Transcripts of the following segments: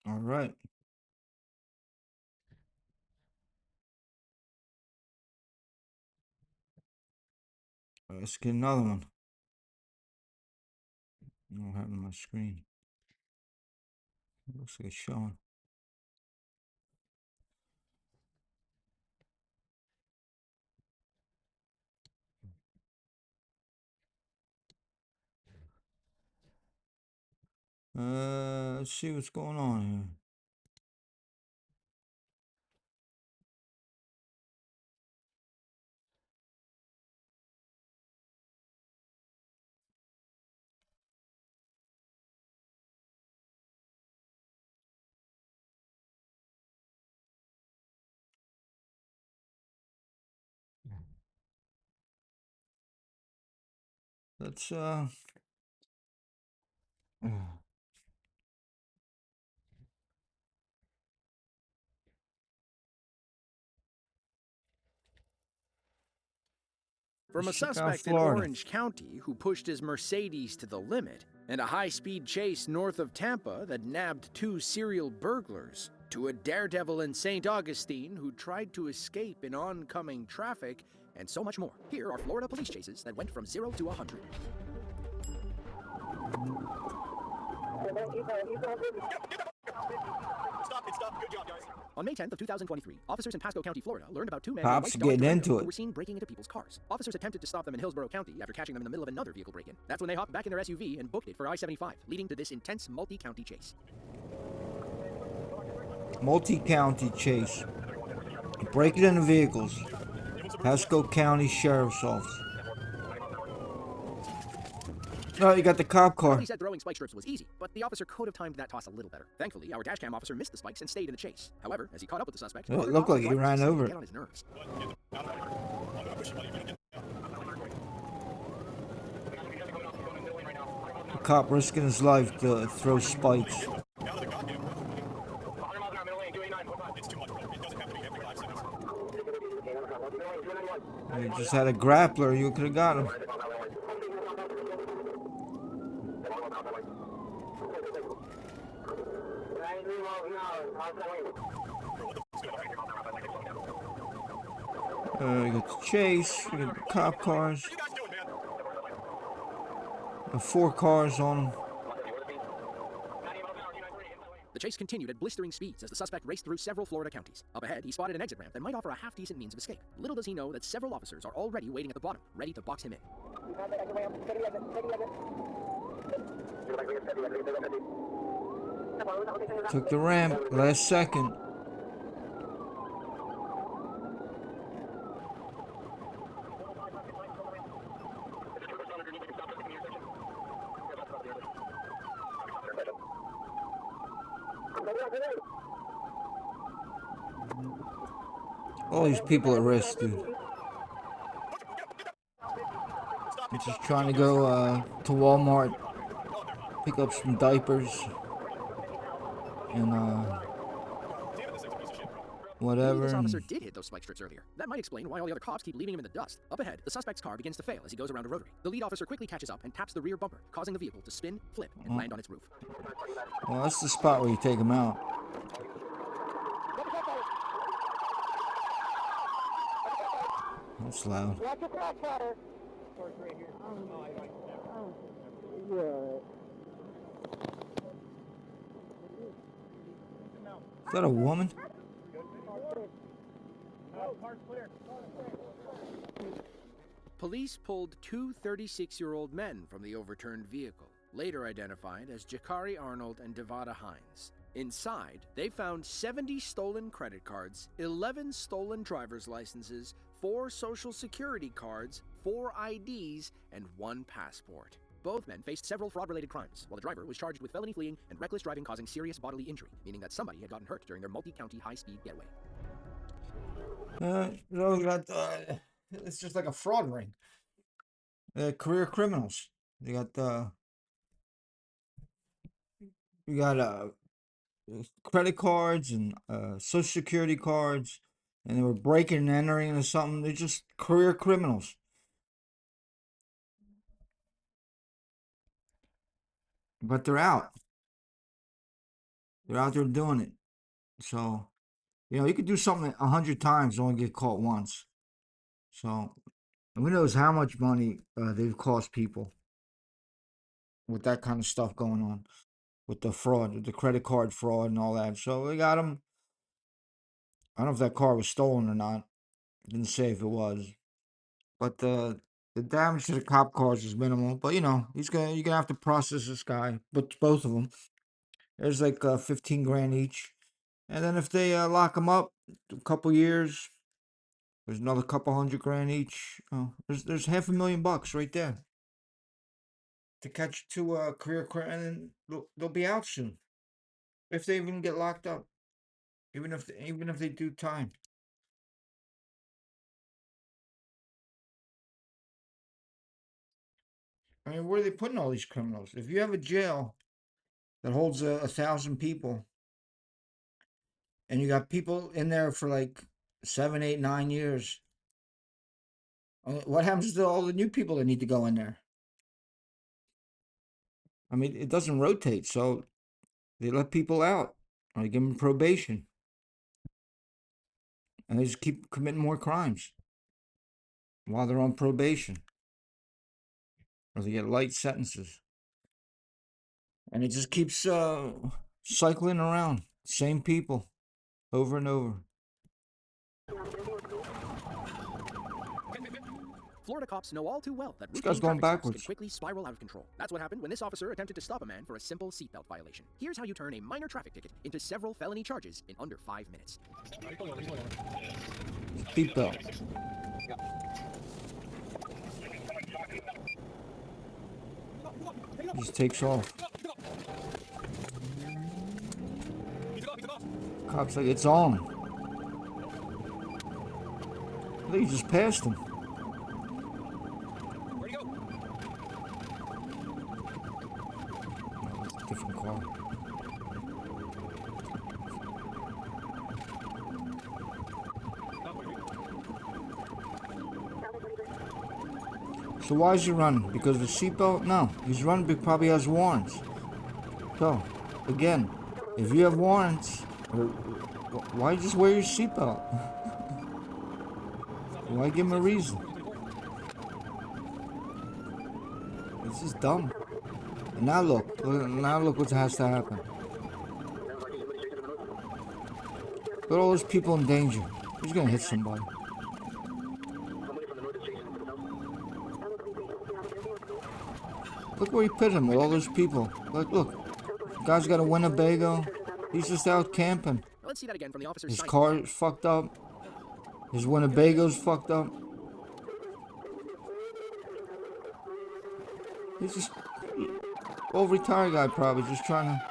All right. Let's get another one. I don't have it on my screen. It looks like it's showing. Let's see what's going on here. Let's From a let's check out suspect in Florida. Orange County who pushed his Mercedes to the limit, and a high-speed chase north of Tampa that nabbed 2 serial burglars, to a daredevil in St. Augustine who tried to escape in oncoming traffic, and so much more. Here are Florida police chases that went from 0 to 100. Stop. Good job, guys. On May 10th of 2023, officers in Pasco County, Florida, learned about 2 men in white Cops Dodge getting Durango into who were it. seen breaking into people's cars. Officers attempted to stop them in Hillsborough County after catching them in the middle of another vehicle break-in. That's when they hopped back in their SUV and booked it for I-75, leading to this intense multi-county chase. Multi-county chase. Breaking into vehicles. Pasco County Sheriff's Office. Oh, you got the cop car. He said throwing spike strips was easy, but the officer could have timed that toss a little better. Thankfully, our dashcam officer missed the spikes and stayed in the chase. However, as he caught up with the suspect, It looked like he ran over it. get on his nerves. The cop risking his life to throw spikes. You just had a grappler, you could have got him. You got the chase, you got the cop cars. 4 cars on them. The chase continued at blistering speeds as the suspect raced through several Florida counties. Up ahead, he spotted an exit ramp that might offer a half-decent means of escape. Little does he know that several officers are already waiting at the bottom, ready to box him in. Took the ramp, last second. All these people at risk, dude. I'm just trying to go to Walmart, pick up some diapers, and whatever. This officer did hit those spike strips earlier. That might explain why all the other cops keep leaving him in the dust. Up ahead, the suspect's car begins to fail as he goes around a rotary. The lead officer quickly catches up and taps the rear bumper, causing the vehicle to spin, flip, and land on its roof. Well, that's the spot where you take him out. That's loud. Is that a woman? Police pulled 2 36-year-old men from the overturned vehicle, later identified as Jakari Arnold and Devada Hines. Inside, they found 70 stolen credit cards, 11 stolen driver's licenses, 4 social security cards, 4 IDs, and 1 passport. Both men faced several fraud-related crimes, while the driver was charged with felony fleeing and reckless driving causing serious bodily injury, meaning that somebody had gotten hurt during their multi-county high-speed getaway. No, it's just like a fraud ring. Career criminals. They got you got credit cards and social security cards, and they were breaking and entering into something. They're just career criminals. But they're out. They're out there doing it. So, you could do something 100 times and only get caught once. So, who knows how much money they've cost people with that kind of stuff going on, with the fraud, with the credit card fraud and all that. So they got them. I don't know if that car was stolen or not. It didn't say if it was, but the damage to the cop cars is minimal. But you're gonna have to process this guy, but both of them. There's like 15 grand each, and then if they lock him up a couple years, there's another couple 100 grand each. There's $500,000 right there to catch two career and then they'll be out soon if they even get locked up, even if they do time. I mean, where are they putting all these criminals? If you have a jail that holds 1,000 people, and you got people in there for like 7, 8, 9 years, what happens to all the new people that need to go in there? I mean, it doesn't rotate, so they let people out or they give them probation, and they just keep committing more crimes while they're on probation, or they get light sentences, and it just keeps cycling around, same people over and over. Florida cops know all too well that This guy's routine going traffic stops can backwards. quickly spiral out of control. That's what happened when this officer attempted to stop a man for a simple seatbelt violation. Here's how you turn a minor traffic ticket into several felony charges in under 5 minutes. Seatbelt. He just takes off. Cop's like, it's on. I think he just passed him. No, that's a different car. So why is he running? Because of the seatbelt? No, he's running because he probably has warrants. So, again, if you have warrants, why just wear your seatbelt? Why give him a reason? This is dumb. And now look what has to happen. Look at all those people in danger. He's gonna hit somebody. Look where he put him with all those people. Look. The guy's got a Winnebago. He's just out camping. Let's see that again from the officer's His side. car is fucked up. His Winnebago's fucked up. He's just old retired guy probably just trying to.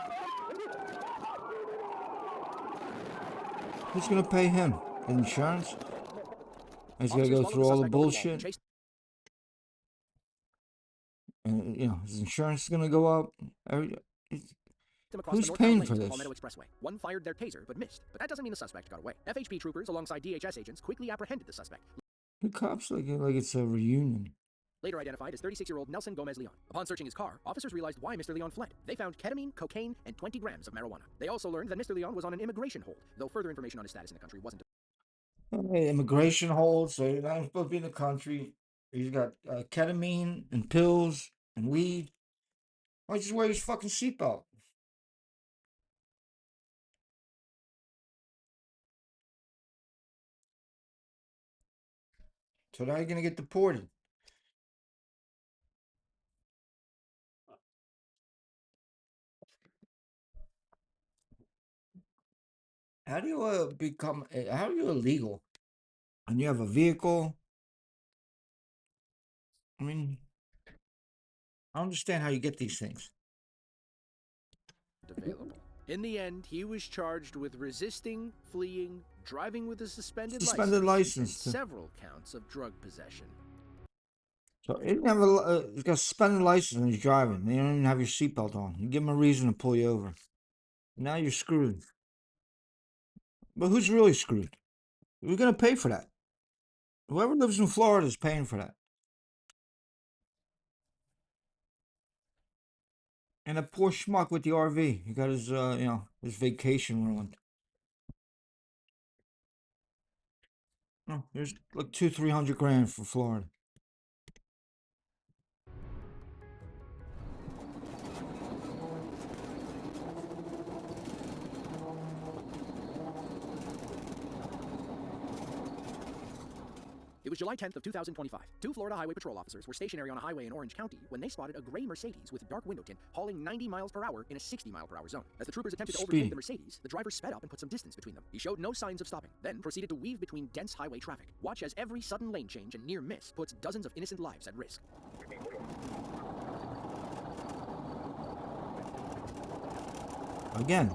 Who's gonna pay him? Insurance? He's gonna go through all the bullshit. And his insurance is gonna go up. Who's paying for this? One fired their taser but missed, but that doesn't mean the suspect got away. FHP troopers alongside DHS agents quickly apprehended the suspect. The cops like it's a reunion. Later identified as 36-year-old Nelson Gomez Leon. Upon searching his car, officers realized why Mr. Leon fled. They found ketamine, cocaine, and 20 grams of marijuana. They also learned that Mr. Leon was on an immigration hold, though further information on his status in the country wasn't. Hey, immigration hold, so you're not supposed to be in the country. He's got ketamine and pills and weed. Why don't you just wear his fucking seatbelt? So now you're gonna get deported. How do you how are you illegal? And you have a vehicle? I mean, I don't understand how you get these things. Available. In the end, he was charged with resisting, fleeing, driving with a suspended license, and several counts of drug possession. So he didn't have he's got a suspended license and he's driving. You don't even have your seatbelt on. You give him a reason to pull you over. Now you're screwed. But who's really screwed? Who's gonna pay for that? Whoever lives in Florida is paying for that. And a poor schmuck with the RV. He got his, his vacation ruined. Oh, there's like 200-300 grand for Florida. It was July 10th of 2025. Two Florida Highway Patrol officers were stationary on a highway in Orange County when they spotted a gray Mercedes with dark window tint hauling 90 miles per hour in a 60 mile per hour zone. As the troopers attempted to overtake the Mercedes, the driver sped up and put some distance between them. He showed no signs of stopping, then proceeded to weave between dense highway traffic. Watch as every sudden lane change and near miss puts dozens of innocent lives at risk. Again,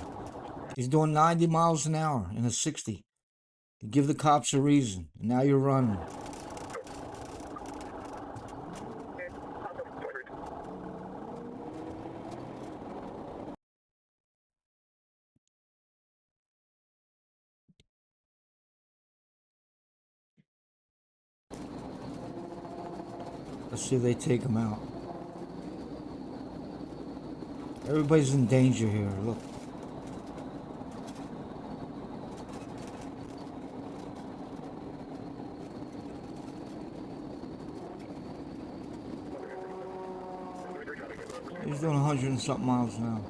he's doing 90 miles an hour in a 60. You give the cops a reason, and now you're running. Let's see if they take him out. Everybody's in danger here. Look. He's doing 100 and something miles an hour.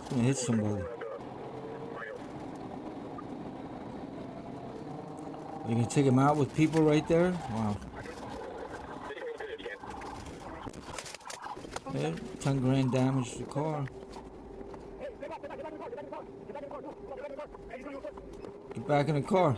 He's gonna hit somebody. You can take him out with people right there? Wow. Yeah, 10 grand damage to the car. Get back in the car.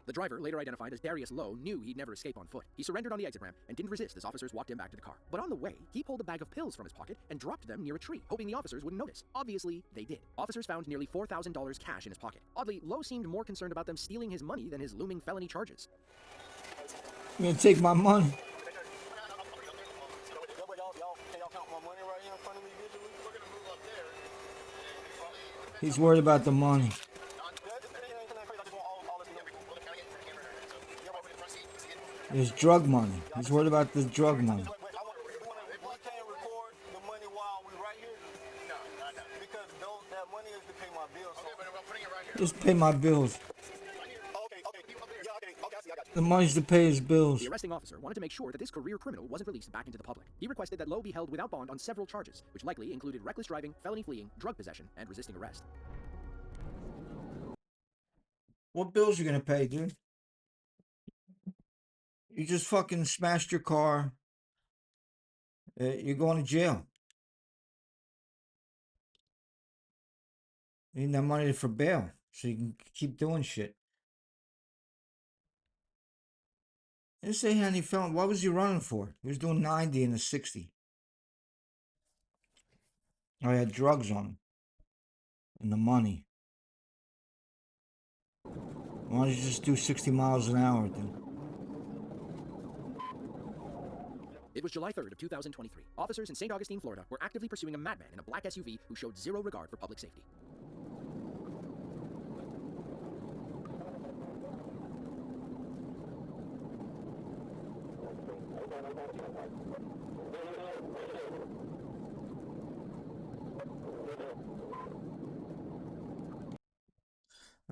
The driver, later identified as Darius Lowe, knew he'd never escape on foot. He surrendered on the exit ramp and didn't resist as officers walked him back to the car. But on the way, he pulled a bag of pills from his pocket and dropped them near a tree, hoping the officers wouldn't notice. Obviously, they did. Officers found nearly $4,000 cash in his pocket. Oddly, Lowe seemed more concerned about them stealing his money than his looming felony charges. You're gonna take my money. He's worried about the money. There's drug money. He's worried about the drug money. Just pay my bills. The money's to pay his bills. The arresting officer wanted to make sure that this career criminal wasn't released back into the public. He requested that Lowe be held without bond on several charges, which likely included reckless driving, felony fleeing, drug possession, and resisting arrest. What bills you gonna pay, dude? You just fucking smashed your car. You're going to jail. You need that money for bail so you can keep doing shit. Didn't say how he felt. What was he running for? He was doing 90 and a 60. Oh, he had drugs on him. And the money. Why don't you just do 60 miles an hour, dude? It was July 3rd of 2023. Officers in St. Augustine, Florida, were actively pursuing a madman in a black SUV who showed zero regard for public safety.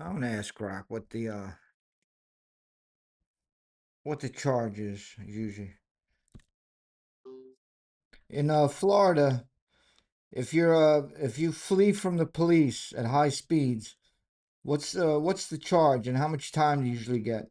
I'm gonna ask Rock what the charge is usually. In Florida, if you flee from the police at high speeds, what's the charge and how much time do you usually get?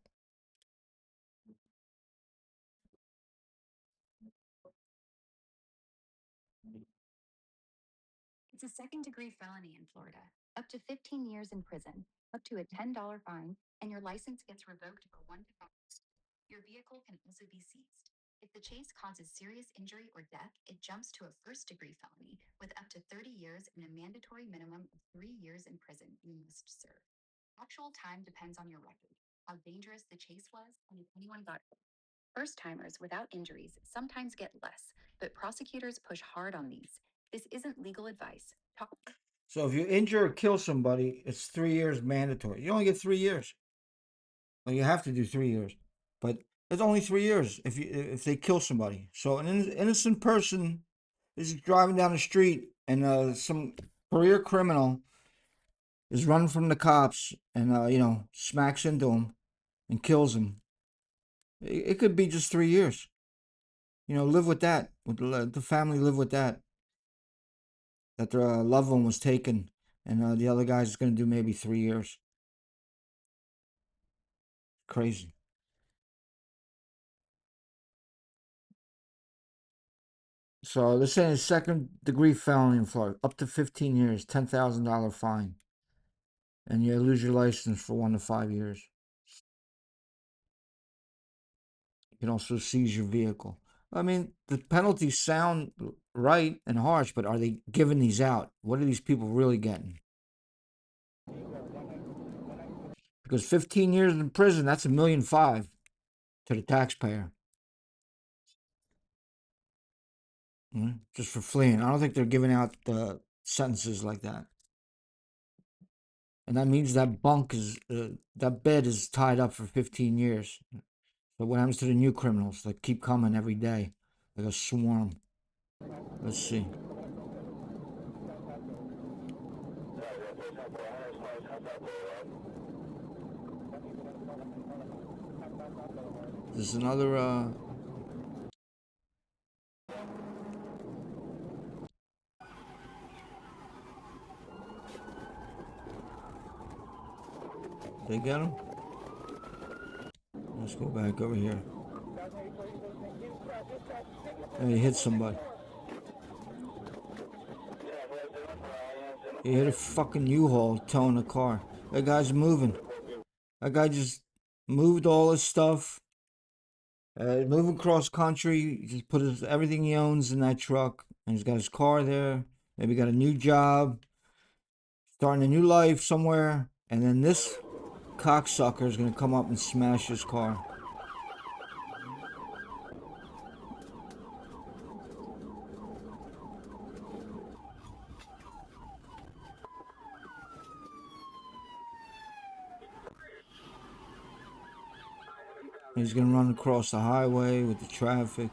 It's a second-degree felony in Florida, up to 15 years in prison, up to a $10 fine, and your license gets revoked for 1 to 5 years. Your vehicle can also be seized. If the chase causes serious injury or death, it jumps to a first-degree felony with up to 30 years and a mandatory minimum of 3 years in prison you must serve. Actual time depends on your record, how dangerous the chase was, and if anyone got hurt. First-timers without injuries sometimes get less, but prosecutors push hard on these. This isn't legal advice. Talk So if you injure or kill somebody, it's 3 years mandatory. You only get 3 years. Well, you have to do 3 years, but it's only 3 years if they kill somebody. So an innocent person is driving down the street and some career criminal is running from the cops and smacks into him and kills him. It could be just 3 years. Live with that. With the family, live with that. That their loved one was taken, and the other guy's going to do maybe 3 years. Crazy. So they're saying second-degree felony in Florida, up to 15 years, $10,000 fine, and you lose your license for 1 to 5 years. You can also seize your vehicle. I mean, the penalties sound right and harsh, but are they giving these out? What are these people really getting? Because 15 years in prison, that's $1.5 million to the taxpayer. Just for fleeing. I don't think they're giving out sentences like that. And that means that bed is tied up for 15 years. So what happens to the new criminals that keep coming every day, like a swarm? Let's see. There's another. They get him. Let's go back over here. And he hit somebody. He hit a fucking U-Haul towing a car. That guy's moving. That guy just moved all his stuff. Moving cross country. He just put everything he owns in that truck. And he's got his car there. Maybe got a new job. Starting a new life somewhere. And then this cocksucker is going to come up and smash his car. He's going to run across the highway with the traffic.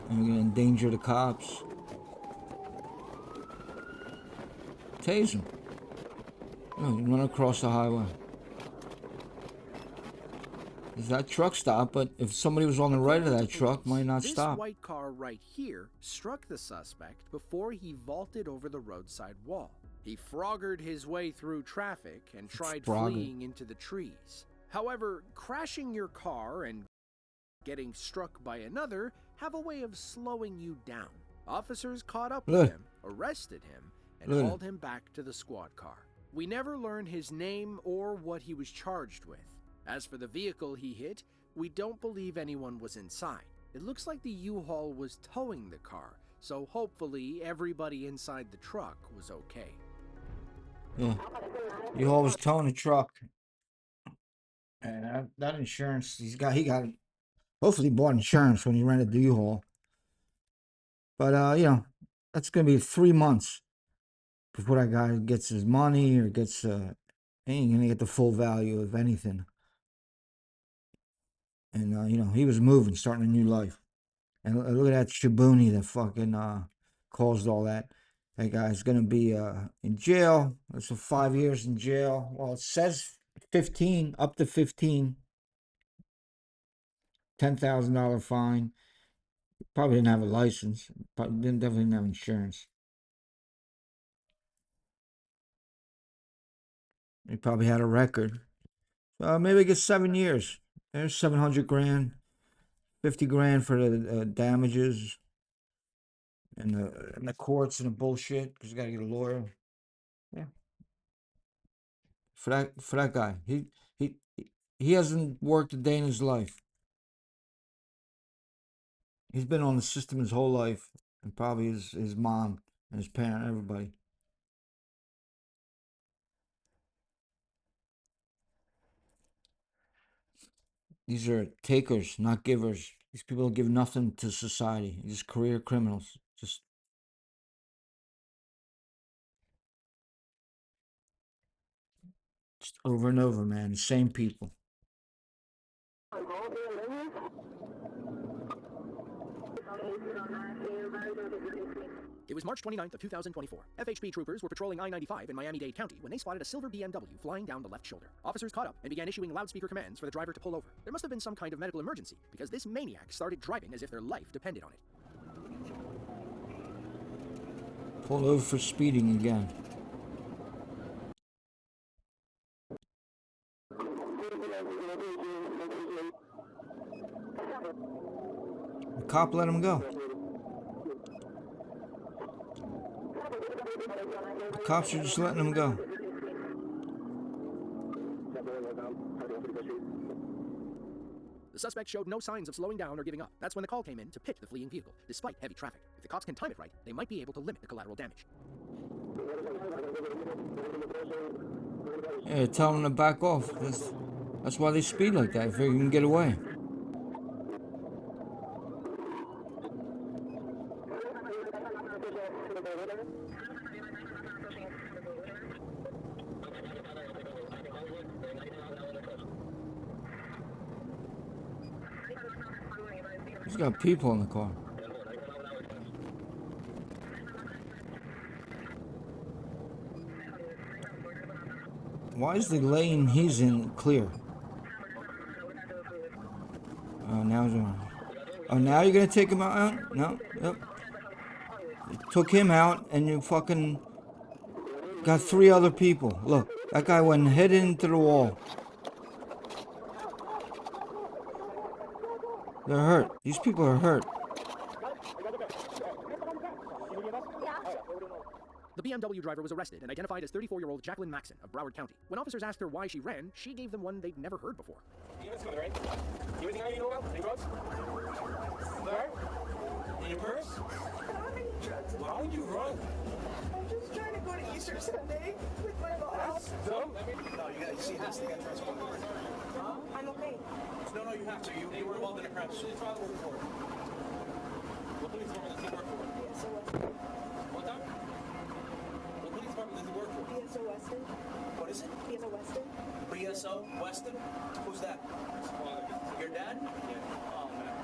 And we're going to endanger the cops. Tase him. Run across the highway. That truck stopped, but if somebody was on the right of that truck, might not stop. This white car right here struck the suspect before he vaulted over the roadside wall. He froggered his way through traffic and tried fleeing into the trees. However, crashing your car and getting struck by another have a way of slowing you down. Officers caught up with him, arrested him, and hauled him back to the squad car. We never learned his name or what he was charged with. As for the vehicle he hit, we don't believe anyone was inside. It looks like the U-Haul was towing the car, so hopefully everybody inside the truck was okay. Yeah, U-Haul was towing the truck. And that insurance, he got, hopefully he bought insurance when he rented the U-Haul. But, that's going to be 3 months before that guy gets his money or gets, he ain't going to get the full value of anything. And, he was moving, starting a new life. And look at that Shabuni that fucking caused all that. That guy's going to be in jail. That's for 5 years in jail. Well, it says 15, up to 15. $10,000 fine. Probably didn't have a license. Probably definitely didn't have insurance. He probably had a record. Maybe he gets 7 years. There's 700 grand, 50 grand for the damages and the courts and the bullshit because you got to get a lawyer. Yeah. For that guy, he hasn't worked a day in his life. He's been on the system his whole life, and probably his mom and his parent, everybody. These are takers, not givers. These people don't give nothing to society. These career criminals. Just Just over and over, man. The same people. It was March 29th of 2024. FHP troopers were patrolling I-95 in Miami-Dade County when they spotted a silver BMW flying down the left shoulder. Officers caught up and began issuing loudspeaker commands for the driver to pull over. There must have been some kind of medical emergency because this maniac started driving as if their life depended on it. Pulled over for speeding again. The cop let him go. The cops are just letting him go. The suspect showed no signs of slowing down or giving up. That's when the call came in to pit the fleeing vehicle, despite heavy traffic. If the cops can time it right, they might be able to limit the collateral damage. Yeah, tell them to back off. That's why they speed like that, if they can get away. He's got people in the car. Why is the lane he's in clear? Now you're gonna take him out? No, yep. You took him out, and you fucking got 3 other people. Look, that guy went head into the wall. They're hurt. These people are hurt. The BMW driver was arrested and identified as 34-year-old Jacqueline Maxon of Broward County. When officers asked her why she ran, she gave them one they'd never heard before. You know something, right? You anything you know about? Any drugs? There? In your purse? Why would you run? I'm just trying to go to Easter Sunday with my mom. That's dumb. No, you see this, you got to transport. I'm okay. No, you have to. You were involved in a crime. So you tried to work for. What police department does he work for? BSO Weston. What time? What police department does he work for? BSO Weston. What is it? BSO Weston. BSO Weston? Who's that? Your dad? Yeah. Oh, man.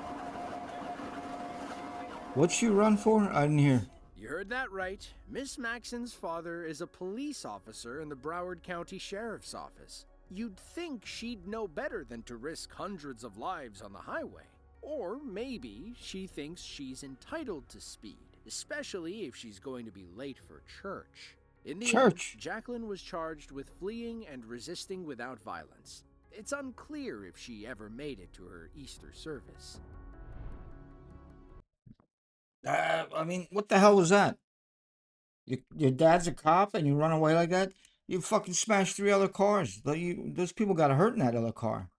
What'd she run for? I didn't hear. You heard that right. Miss Maxon's father is a police officer in the Broward County Sheriff's Office. You'd think she'd know better than to risk hundreds of lives on the highway. Or maybe she thinks she's entitled to speed, especially if she's going to be late for church. In the end, Jacqueline was charged with fleeing and resisting without violence. It's unclear if she ever made it to her Easter service. I mean, what the hell was that? Your dad's a cop and you run away like that? You fucking smashed 3 other cars. Those people got hurt in that other car.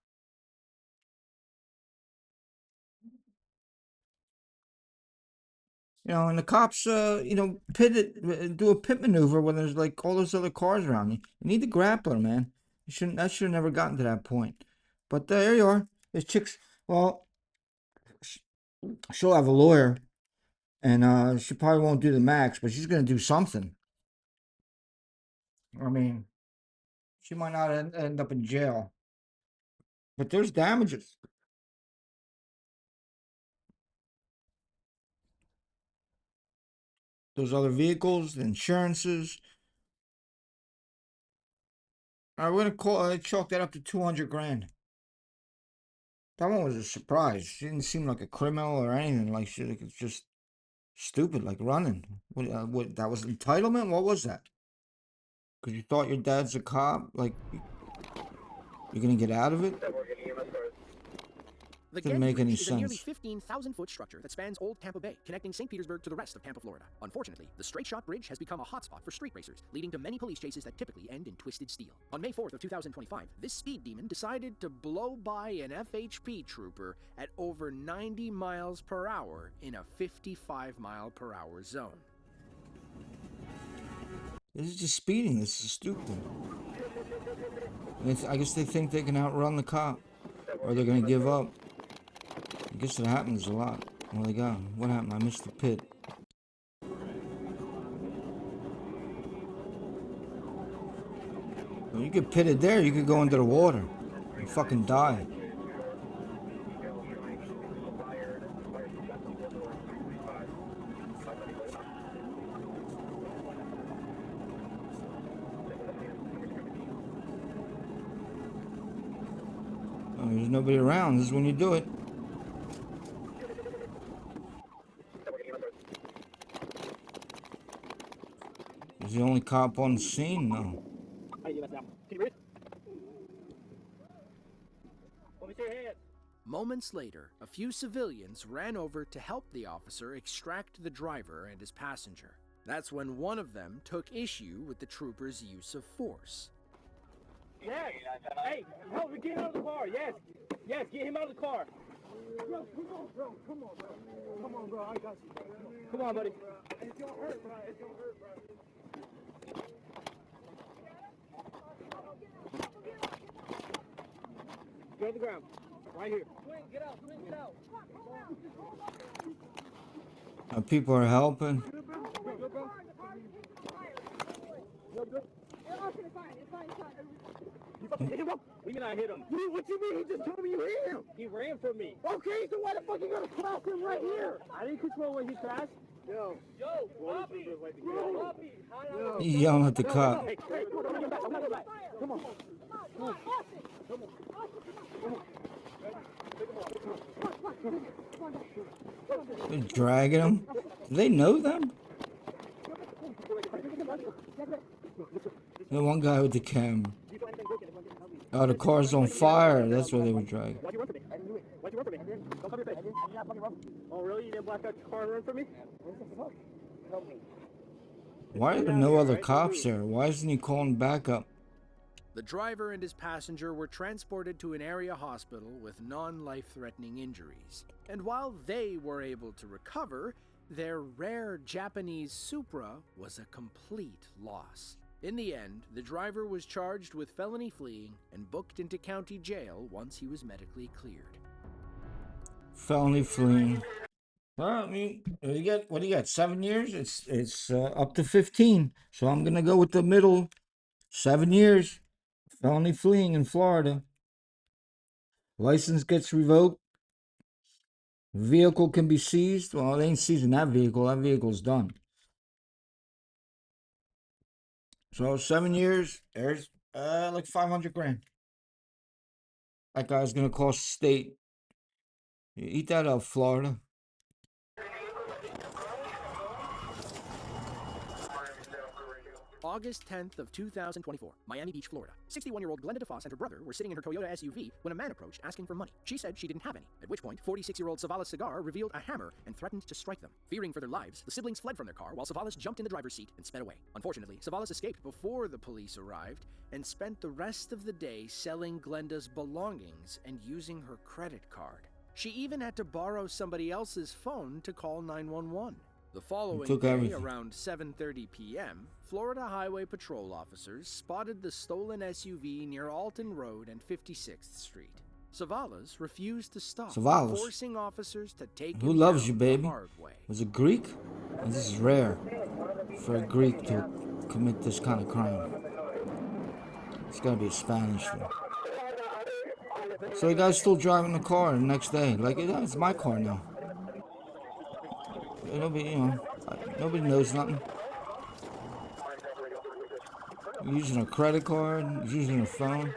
And the cops, do a pit maneuver when there's like all those other cars around you. You need to grapple them, man. That should have never gotten to that point. But there you are. This chick's, well, she'll have a lawyer, and she probably won't do the max, but she's gonna do something. I mean, she might not end up in jail, but there's damages. Those other vehicles, the insurances. All right, we're gonna chalk that up to 200 grand. That one was a surprise. She didn't seem like a criminal or anything. Like she was just stupid, like running. What? That was entitlement. What was that? Because you thought your dad's a cop. Like you're gonna get out of it. The Didn't make any Bridge is a nearly sense. 15,000-foot structure that spans Old Tampa Bay, connecting St. Petersburg to the rest of Tampa, Florida. Unfortunately, the straight shot bridge has become a hotspot for street racers, leading to many police chases that typically end in twisted steel. On May 4th of 2025, this speed demon decided to blow by an FHP trooper at over 90 miles per hour in a 55-mile-per-hour zone. This is just speeding. This is stupid. I guess they think they can outrun the cop, or they're gonna give up. I guess it happens a lot. What they got? What happened? I missed the pit. You get pitted there, you could go under the water and fucking die. Oh, there's nobody around. This is when you do it. He's the only cop on the scene now. Moments later, a few civilians ran over to help the officer extract the driver and his passenger. That's when one of them took issue with the trooper's use of force. Yes. Hey, help me get out of the car. Yes. Yes, get him out of the car. Bro, come on, bro. Come on, bro. Come on, bro. I got you, bro. Come on, buddy. It's gonna hurt, bro. It's gonna hurt, bro. Go to the ground. Right here. Get out. Get out. People are helping. Good, bro. Good, bro. It's fine. You fucking hit him, bro? We mean I hit him. What you mean? He just told me you hit him. He ran from me. Okay, so why the fuck you gonna cross him right here? I didn't control when he crashed. Yo, Bobby. Bobby. He's yelling at the cop. Hey, come on. Come on. They're dragging him. Do they know them? The one guy with the camera. Oh, the car's on fire. That's where they were dragging. Why'd you run from me? I didn't do it. Why'd you run from me? Don't cover your face. I did not fucking run. Oh, really? You didn't black out your car and run from me? What the fuck? Help me. Why are there no other cops there? Why isn't he calling backup? The driver and his passenger were transported to an area hospital with non-life-threatening injuries. And while they were able to recover, their rare Japanese Supra was a complete loss. In the end, the driver was charged with felony fleeing and booked into county jail once he was medically cleared. Felony fleeing. Well, I mean, what do you got? 7 years? It's up to 15. So I'm gonna go with the middle. 7 years. Felony fleeing in Florida. License gets revoked. Vehicle can be seized. Well, they ain't seizing that vehicle. That vehicle's done. So 7 years. There's like 500 grand. That guy's gonna cost the state. You eat that up, Florida. August 10th of 2024, Miami Beach, Florida. 61-year-old Glenda DeFoss and her brother were sitting in her Toyota SUV when a man approached asking for money. She said she didn't have any, at which point 46-year-old Savalas Cigar revealed a hammer and threatened to strike them. Fearing for their lives, the siblings fled from their car while Savalas jumped in the driver's seat and sped away. Unfortunately, Savalas escaped before the police arrived and spent the rest of the day selling Glenda's belongings and using her credit card. She even had to borrow somebody else's phone to call 911. The following day, around 7:30 p.m., Florida Highway Patrol officers spotted the stolen SUV near Alton Road and 56th Street. Savalas refused to stop, forcing officers to take Who him loves down you, baby? the hard way. Was it Greek? This is rare for a Greek to commit this kind of crime. It's gotta be a Spanish thing. So the guy's still driving the car the next day. Like, it's my car now. Nobody, nobody knows nothing. Using a credit card, using a phone.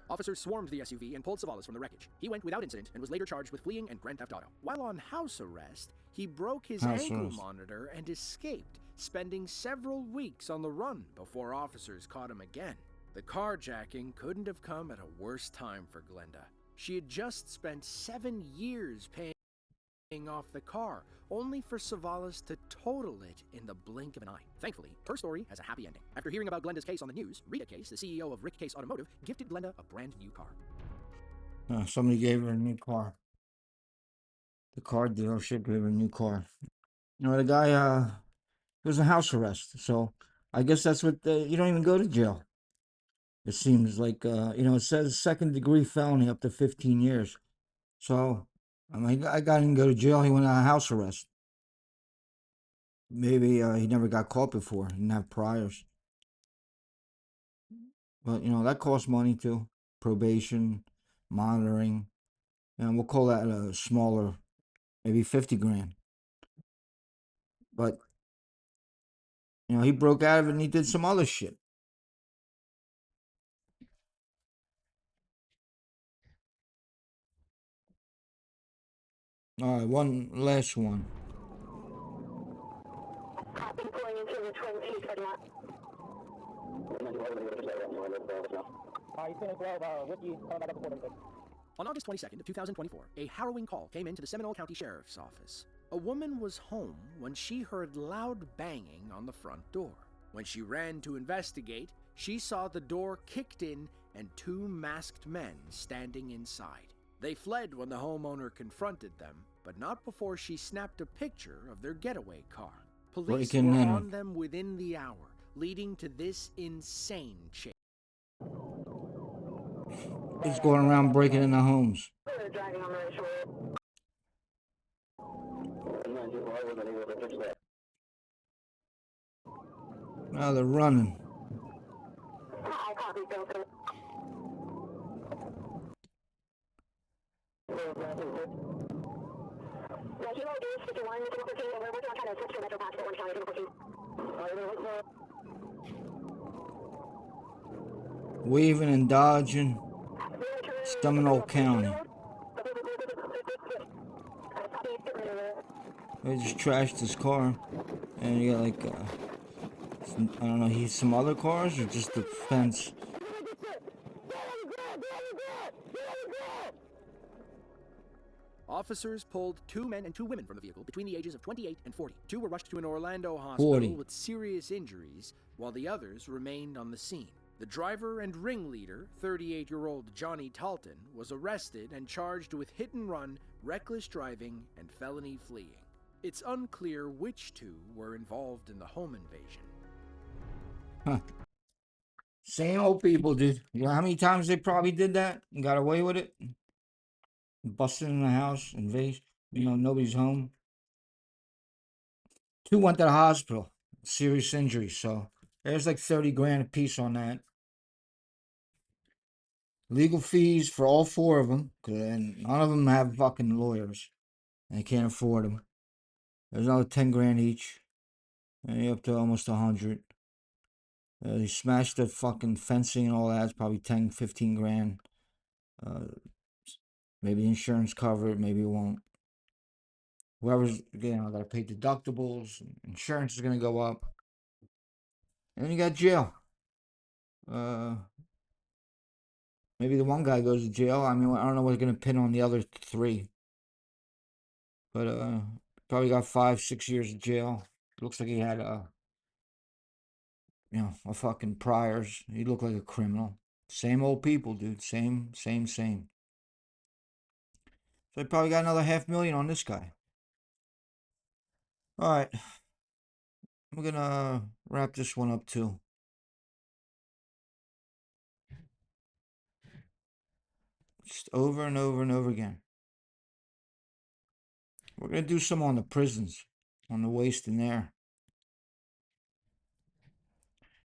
Officers swarmed the SUV and pulled Savalas from the wreckage. He went without incident and was later charged with fleeing and grand theft auto. While on house arrest, he broke his ankle monitor and escaped, spending several weeks on the run before officers caught him again. The carjacking couldn't have come at a worse time for Glenda. She had just spent 7 years paying off the car, only for Savalas to total it in the blink of an eye. Thankfully, her story has a happy ending. After hearing about Glenda's case on the news, Rita Case, the CEO of Rick Case Automotive, gifted Glenda a brand new car. Somebody gave her a new car. The car dealership gave her a new car. The guy was in house arrest. So I guess that's what you don't even go to jail. It seems like, it says second-degree felony up to 15 years. So, I mean, I got him to go to jail. He went out of house arrest. Maybe he never got caught before. He didn't have priors. But that costs money too. Probation, monitoring, and we'll call that a smaller, maybe 50 grand. But he broke out of it and he did some other shit. All right, one last one. Pulling into the Twin Peaks parking lot. On August 22nd of 2024, a harrowing call came into the Seminole County Sheriff's Office. A woman was home when she heard loud banging on the front door. When she ran to investigate, she saw the door kicked in and two masked men standing inside. They fled when the homeowner confronted them, but not before she snapped a picture of their getaway car. Police Breaking were in. on them within the hour, leading to this insane chase. He's going around breaking into homes. They're driving on the right shore. Now they're running. I copy, Delta. Yeah, Kilo Goose 51, Kilo 14, and we're working on trying to switch to Metro Pass for Orange County, Kilo 14. Weaving and dodging. Seminole County. They just trashed his car. And you got like, I don't know, some other cars or just the fence. Officers pulled two men and two women from the vehicle between the ages of 28 and 40. Two were rushed to an Orlando hospital 40. with serious injuries, while the others remained on the scene. The driver and ringleader, 38-year-old Johnny Talton, was arrested and charged with hit and run, reckless driving, and felony fleeing. It's unclear which two were involved in the home invasion. Huh. Same old people, dude. You know how many times they probably did that and got away with it? Busted in the house, invasion. Nobody's home. Two went to the hospital, serious injuries. So there's like 30 grand a piece on that. Legal fees for all four of them, and none of them have fucking lawyers. They can't afford them. There's another 10 grand each. And you're up to almost 100. They smashed the fucking fencing and all that. It's probably 10, 15 grand. Maybe insurance cover it, maybe it won't. Whoever's, got to pay deductibles. Insurance is going to go up. And then you got jail. Maybe the one guy goes to jail. I mean, I don't know what's going to pin on the other three. But probably got 5-6 years of jail. Looks like he had a fucking priors. He looked like a criminal. Same old people, dude. Same. So they probably got another $500,000 on this guy. All right. I'm going to wrap this one up too. Just over and over and over again. We're going to do some on the prisons, on the waste in there.